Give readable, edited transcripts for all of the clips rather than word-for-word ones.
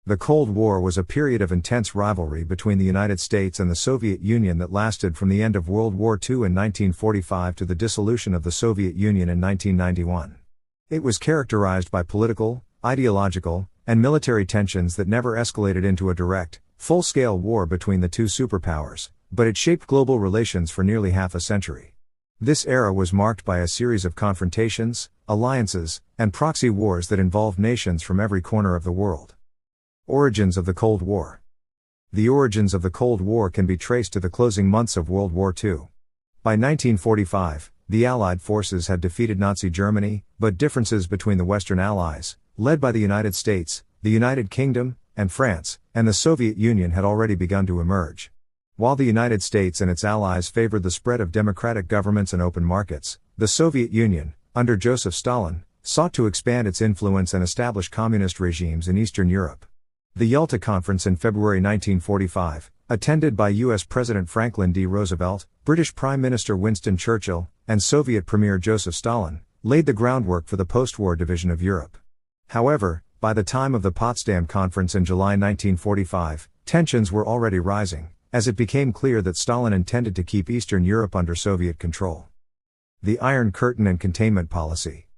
The Cold War was a period of intense rivalry between the United States and the Soviet Union that lasted from the end of World War II in 1945 to the dissolution of the Soviet Union in 1991. It was characterized by political, ideological, and military tensions that never escalated into a direct, full-scale war between the two superpowers, but it shaped global relations for nearly half a century. This era was marked by a series of confrontations, alliances, and proxy wars that involved nations from every corner of the world. Origins of the Cold War. The origins of the Cold War can be traced to the closing months of World War II. By 1945, the Allied forces had defeated Nazi Germany, but differences between the Western Allies, led by the United States, the United Kingdom, and France, and the Soviet Union had already begun to emerge. While the United States and its allies favored the spread of democratic governments and open markets, the Soviet Union, under Joseph Stalin, sought to expand its influence and establish communist regimes in Eastern Europe. The Yalta Conference in February 1945, attended by U.S. President Franklin D. Roosevelt, British Prime Minister Winston Churchill, and Soviet Premier Joseph Stalin, laid the groundwork for the post-war division of Europe. However, by the time of the Potsdam Conference in July 1945, tensions were already rising, as it became clear that Stalin intended to keep Eastern Europe under Soviet control. The Iron Curtain and Containment Policy.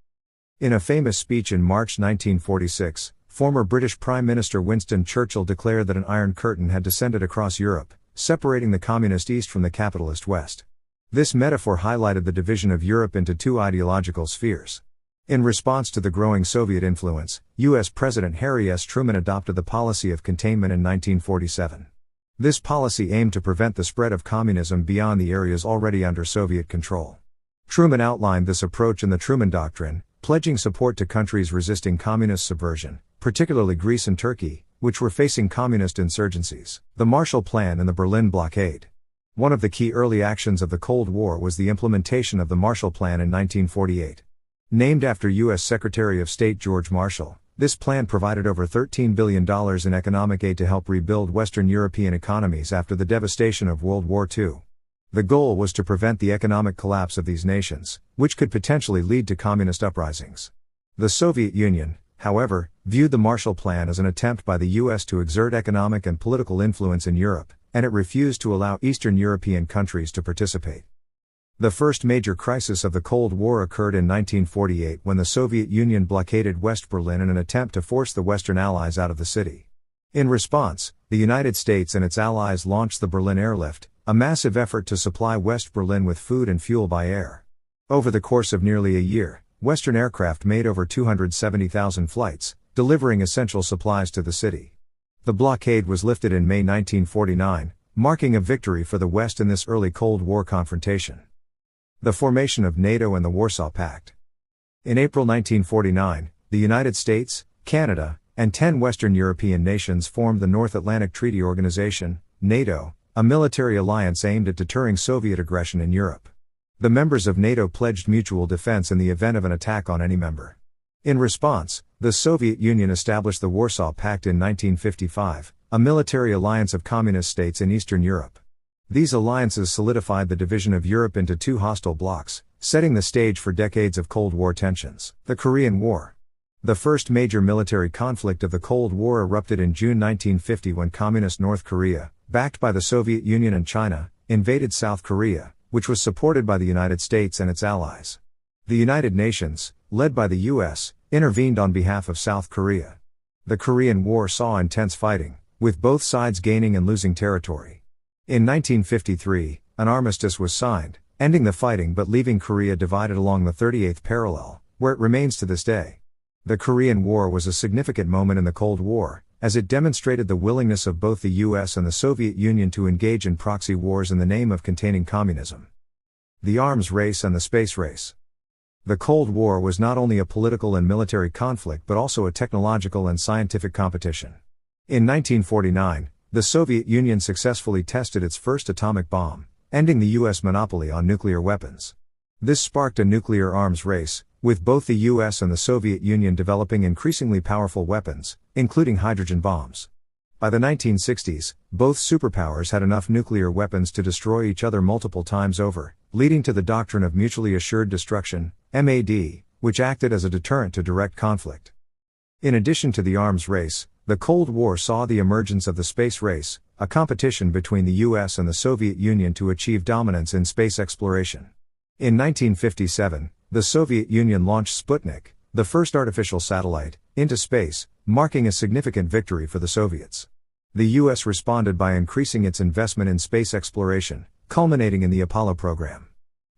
In a famous speech in March 1946, former British Prime Minister Winston Churchill declared that an Iron Curtain had descended across Europe, separating the communist East from the capitalist West. This metaphor highlighted the division of Europe into two ideological spheres. In response to the growing Soviet influence, U.S. President Harry S. Truman adopted the policy of containment in 1947. This policy aimed to prevent the spread of communism beyond the areas already under Soviet control. Truman outlined this approach in the Truman Doctrine, pledging support to countries resisting communist subversion, particularly Greece and Turkey, which were facing communist insurgencies, the Marshall Plan and the Berlin Blockade. One of the key early actions of the Cold War was the implementation of the Marshall Plan in 1948. Named after U.S. Secretary of State George Marshall, this plan provided over $13 billion in economic aid to help rebuild Western European economies after the devastation of World War II. The goal was to prevent the economic collapse of these nations, which could potentially lead to communist uprisings. The Soviet Union, however, viewed the Marshall Plan as an attempt by the U.S. to exert economic and political influence in Europe, and it refused to allow Eastern European countries to participate. The first major crisis of the Cold War occurred in 1948 when the Soviet Union blockaded West Berlin in an attempt to force the Western Allies out of the city. In response, the United States and its allies launched the Berlin Airlift, a massive effort to supply West Berlin with food and fuel by air. Over the course of nearly a year, Western aircraft made over 270,000 flights, delivering essential supplies to the city. The blockade was lifted in May 1949, marking a victory for the West in this early Cold War confrontation. The formation of NATO and the Warsaw Pact. In April 1949, the United States, Canada, and 10 Western European nations formed the North Atlantic Treaty Organization, NATO, a military alliance aimed at deterring Soviet aggression in Europe. The members of NATO pledged mutual defense in the event of an attack on any member. In response, the Soviet Union established the Warsaw Pact in 1955, a military alliance of communist states in Eastern Europe. These alliances solidified the division of Europe into two hostile blocs, setting the stage for decades of Cold War tensions. The Korean War. The first major military conflict of the Cold War erupted in June 1950 when Communist North Korea, backed by the Soviet Union and China, invaded South Korea, which was supported by the United States and its allies. The United Nations, led by the U.S., intervened on behalf of South Korea. The Korean War saw intense fighting, with both sides gaining and losing territory. In 1953, an armistice was signed, ending the fighting but leaving Korea divided along the 38th parallel, where it remains to this day. The Korean War was a significant moment in the Cold War, as it demonstrated the willingness of both the U.S. and the Soviet Union to engage in proxy wars in the name of containing communism. The arms race and the space race. The Cold War was not only a political and military conflict but also a technological and scientific competition. In 1949, the Soviet Union successfully tested its first atomic bomb, ending the U.S. monopoly on nuclear weapons. This sparked a nuclear arms race, with both the U.S. and the Soviet Union developing increasingly powerful weapons, including hydrogen bombs. By the 1960s, both superpowers had enough nuclear weapons to destroy each other multiple times over, leading to the Doctrine of Mutually Assured Destruction, MAD, which acted as a deterrent to direct conflict. In addition to the arms race, The Cold War saw the emergence of the space race, a competition between the US and the Soviet Union to achieve dominance in space exploration. In 1957, the Soviet Union launched Sputnik, the first artificial satellite, into space, marking a significant victory for the Soviets. The US responded by increasing its investment in space exploration, culminating in the Apollo program.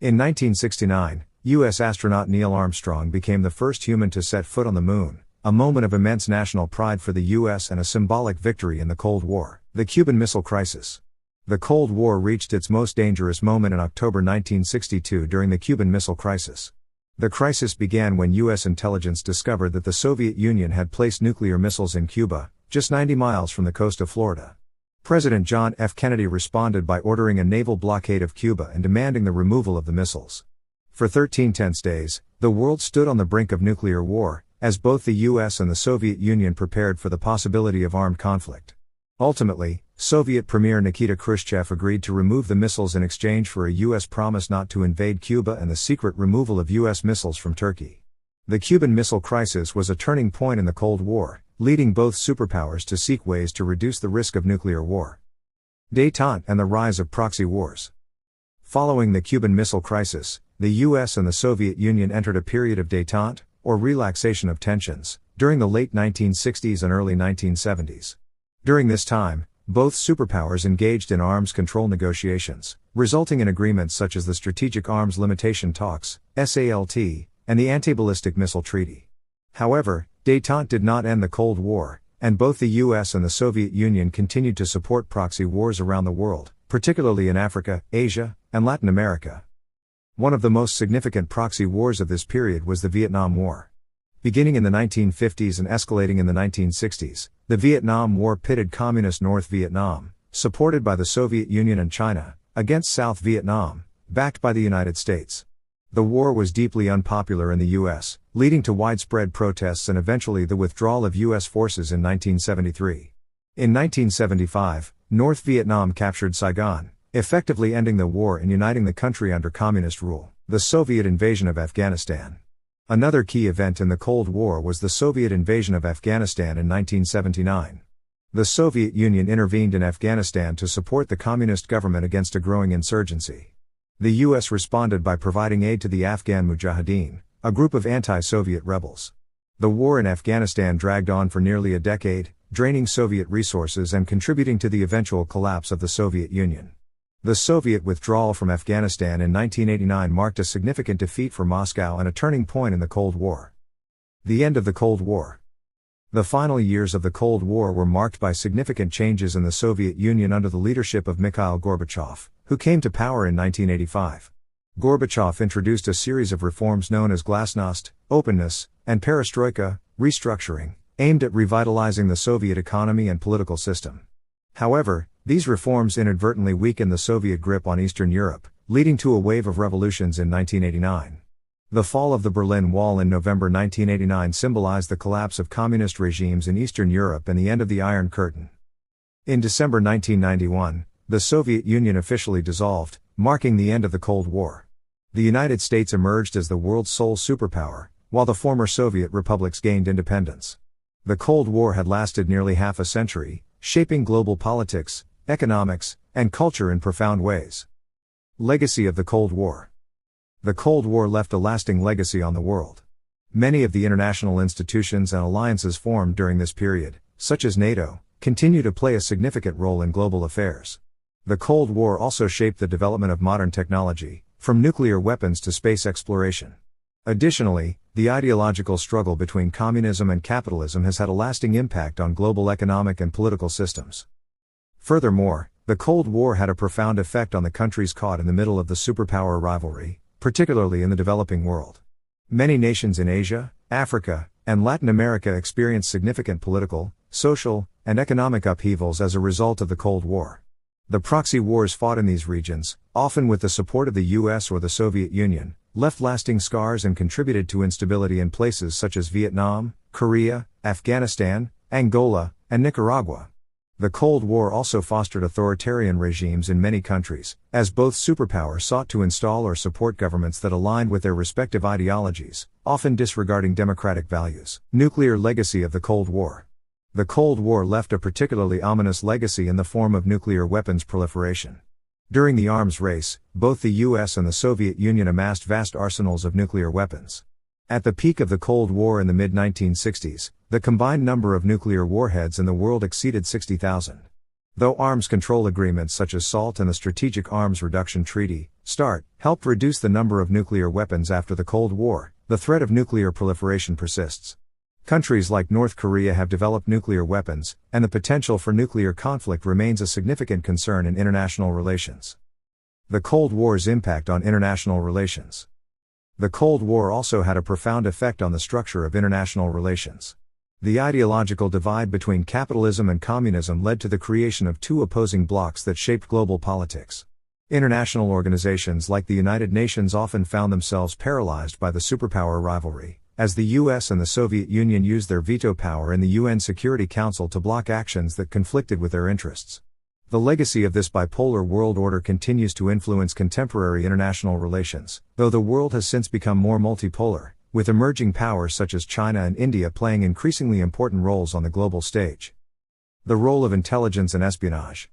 In 1969, US astronaut Neil Armstrong became the first human to set foot on the Moon, a moment of immense national pride for the US and a symbolic victory in the Cold War. The Cuban Missile Crisis. The Cold War reached its most dangerous moment in October 1962 during the Cuban Missile Crisis. The crisis began when US intelligence discovered that the Soviet Union had placed nuclear missiles in Cuba, just 90 miles from the coast of Florida. President John F. Kennedy responded by ordering a naval blockade of Cuba and demanding the removal of the missiles. For 13 tense days, the world stood on the brink of nuclear war, as both the US and the Soviet Union prepared for the possibility of armed conflict. Ultimately, Soviet Premier Nikita Khrushchev agreed to remove the missiles in exchange for a US promise not to invade Cuba and the secret removal of US missiles from Turkey. The Cuban Missile Crisis was a turning point in the Cold War, leading both superpowers to seek ways to reduce the risk of nuclear war. Détente and the rise of proxy wars. Following the Cuban Missile Crisis, the US and the Soviet Union entered a period of détente, or relaxation of tensions, during the late 1960s and early 1970s. During this time, both superpowers engaged in arms control negotiations, resulting in agreements such as the Strategic Arms Limitation Talks, SALT, and the Anti-Ballistic Missile Treaty. However, détente did not end the Cold War, and both the US and the Soviet Union continued to support proxy wars around the world, particularly in Africa, Asia, and Latin America. One of the most significant proxy wars of this period was the Vietnam War. Beginning in the 1950s and escalating in the 1960s, the Vietnam War pitted Communist North Vietnam, supported by the Soviet Union and China, against South Vietnam, backed by the United States. The war was deeply unpopular in the US, leading to widespread protests and eventually the withdrawal of US forces in 1973. In 1975, North Vietnam captured Saigon, effectively ending the war and uniting the country under communist rule. The Soviet invasion of Afghanistan. Another key event in the Cold War was the Soviet invasion of Afghanistan in 1979. The Soviet Union intervened in Afghanistan to support the communist government against a growing insurgency. The US responded by providing aid to the Afghan Mujahideen, a group of anti-Soviet rebels. The war in Afghanistan dragged on for nearly a decade, draining Soviet resources and contributing to the eventual collapse of the Soviet Union. The Soviet withdrawal from Afghanistan in 1989 marked a significant defeat for Moscow and a turning point in the Cold War. The end of the Cold War. The final years of the Cold War were marked by significant changes in the Soviet Union under the leadership of Mikhail Gorbachev, who came to power in 1985. Gorbachev introduced a series of reforms known as glasnost, openness, and perestroika, restructuring, aimed at revitalizing the Soviet economy and political system. However, these reforms inadvertently weakened the Soviet grip on Eastern Europe, leading to a wave of revolutions in 1989. The fall of the Berlin Wall in November 1989 symbolized the collapse of communist regimes in Eastern Europe and the end of the Iron Curtain. In December 1991, the Soviet Union officially dissolved, marking the end of the Cold War. The United States emerged as the world's sole superpower, while the former Soviet republics gained independence. The Cold War had lasted nearly half a century, shaping global politics, economics, and culture in profound ways. Legacy of the Cold War. The Cold War left a lasting legacy on the world. Many of the international institutions and alliances formed during this period, such as NATO, continue to play a significant role in global affairs. The Cold War also shaped the development of modern technology, from nuclear weapons to space exploration. Additionally, the ideological struggle between communism and capitalism has had a lasting impact on global economic and political systems. Furthermore, the Cold War had a profound effect on the countries caught in the middle of the superpower rivalry, particularly in the developing world. Many nations in Asia, Africa, and Latin America experienced significant political, social, and economic upheavals as a result of the Cold War. The proxy wars fought in these regions, often with the support of the US or the Soviet Union, left lasting scars and contributed to instability in places such as Vietnam, Korea, Afghanistan, Angola, and Nicaragua. The Cold War also fostered authoritarian regimes in many countries, as both superpowers sought to install or support governments that aligned with their respective ideologies, often disregarding democratic values. Nuclear legacy of the Cold War. The Cold War left a particularly ominous legacy in the form of nuclear weapons proliferation. During the arms race, both the US and the Soviet Union amassed vast arsenals of nuclear weapons. At the peak of the Cold War in the mid-1960s, the combined number of nuclear warheads in the world exceeded 60,000. Though arms control agreements such as SALT and the Strategic Arms Reduction Treaty, START, helped reduce the number of nuclear weapons after the Cold War, the threat of nuclear proliferation persists. Countries like North Korea have developed nuclear weapons, and the potential for nuclear conflict remains a significant concern in international relations. The Cold War's impact on international relations. The Cold War also had a profound effect on the structure of international relations. The ideological divide between capitalism and communism led to the creation of two opposing blocs that shaped global politics. International organizations like the United Nations often found themselves paralyzed by the superpower rivalry, as the US and the Soviet Union used their veto power in the UN Security Council to block actions that conflicted with their interests. The legacy of this bipolar world order continues to influence contemporary international relations, though the world has since become more multipolar, with emerging powers such as China and India playing increasingly important roles on the global stage. The role of intelligence and espionage.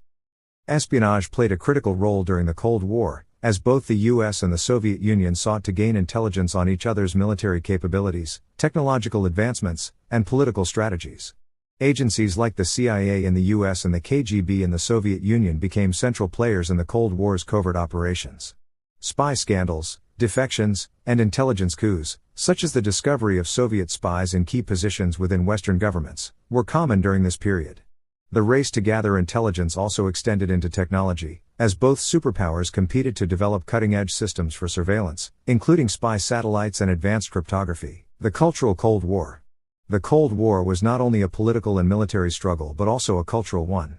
Espionage played a critical role during the Cold War, as both the US and the Soviet Union sought to gain intelligence on each other's military capabilities, technological advancements, and political strategies. Agencies like the CIA in the US and the KGB in the Soviet Union became central players in the Cold War's covert operations. Spy scandals, defections, and intelligence coups, such as the discovery of Soviet spies in key positions within Western governments, were common during this period. The race to gather intelligence also extended into technology, as both superpowers competed to develop cutting-edge systems for surveillance, including spy satellites and advanced cryptography. The Cultural Cold War. The Cold War was not only a political and military struggle but also a cultural one.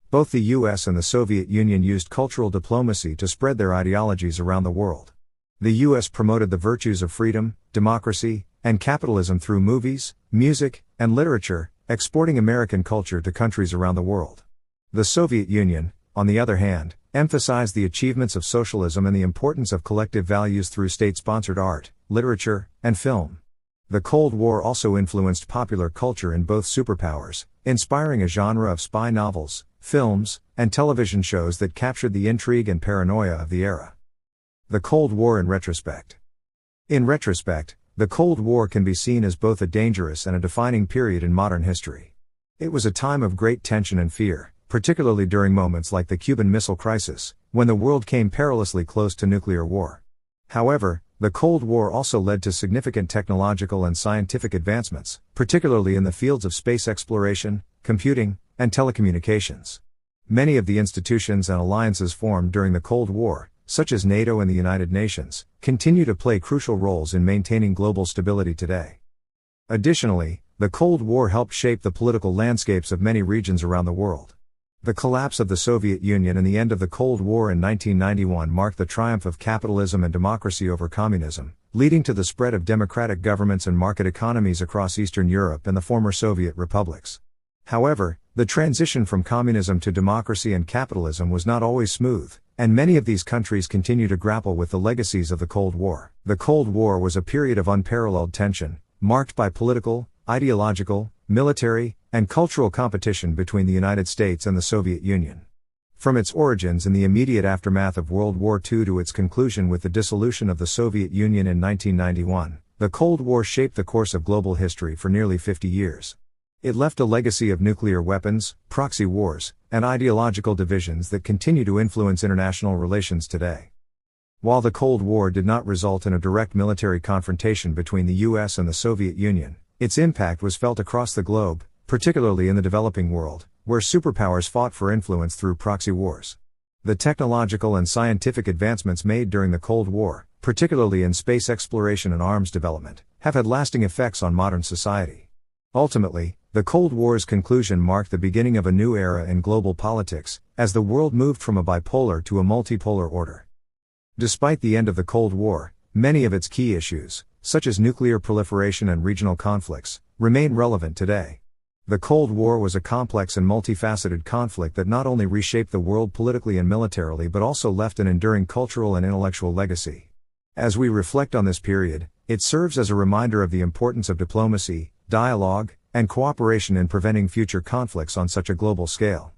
Both the US and the Soviet Union used cultural diplomacy to spread their ideologies around the world. The US promoted the virtues of freedom, democracy, and capitalism through movies, music, and literature, exporting American culture to countries around the world. The Soviet Union, on the other hand, emphasized the achievements of socialism and the importance of collective values through state-sponsored art, literature, and film. The Cold War also influenced popular culture in both superpowers, inspiring a genre of spy novels, films, and television shows that captured the intrigue and paranoia of the era. The Cold War in retrospect. In retrospect, the Cold War can be seen as both a dangerous and a defining period in modern history. It was a time of great tension and fear, particularly during moments like the Cuban Missile Crisis, when the world came perilously close to nuclear war. However, the Cold War also led to significant technological and scientific advancements, particularly in the fields of space exploration, computing, and telecommunications. Many of the institutions and alliances formed during the Cold War, such as NATO and the United Nations, continue to play crucial roles in maintaining global stability today. Additionally, the Cold War helped shape the political landscapes of many regions around the world. The collapse of the Soviet Union and the end of the Cold War in 1991 marked the triumph of capitalism and democracy over communism, leading to the spread of democratic governments and market economies across Eastern Europe and the former Soviet republics. However, the transition from communism to democracy and capitalism was not always smooth, and many of these countries continue to grapple with the legacies of the Cold War. The Cold War was a period of unparalleled tension, marked by political, ideological, military, and cultural competition between the United States and the Soviet Union. From its origins in the immediate aftermath of World War II to its conclusion with the dissolution of the Soviet Union in 1991, the Cold War shaped the course of global history for nearly 50 years. It left a legacy of nuclear weapons, proxy wars, and ideological divisions that continue to influence international relations today. While the Cold War did not result in a direct military confrontation between the US and the Soviet Union, its impact was felt across the globe, particularly in the developing world, where superpowers fought for influence through proxy wars. The technological and scientific advancements made during the Cold War, particularly in space exploration and arms development, have had lasting effects on modern society. Ultimately, the Cold War's conclusion marked the beginning of a new era in global politics, as the world moved from a bipolar to a multipolar order. Despite the end of the Cold War, many of its key issues, such as nuclear proliferation and regional conflicts, remain relevant today. The Cold War was a complex and multifaceted conflict that not only reshaped the world politically and militarily but also left an enduring cultural and intellectual legacy. As we reflect on this period, it serves as a reminder of the importance of diplomacy, dialogue, and cooperation in preventing future conflicts on such a global scale.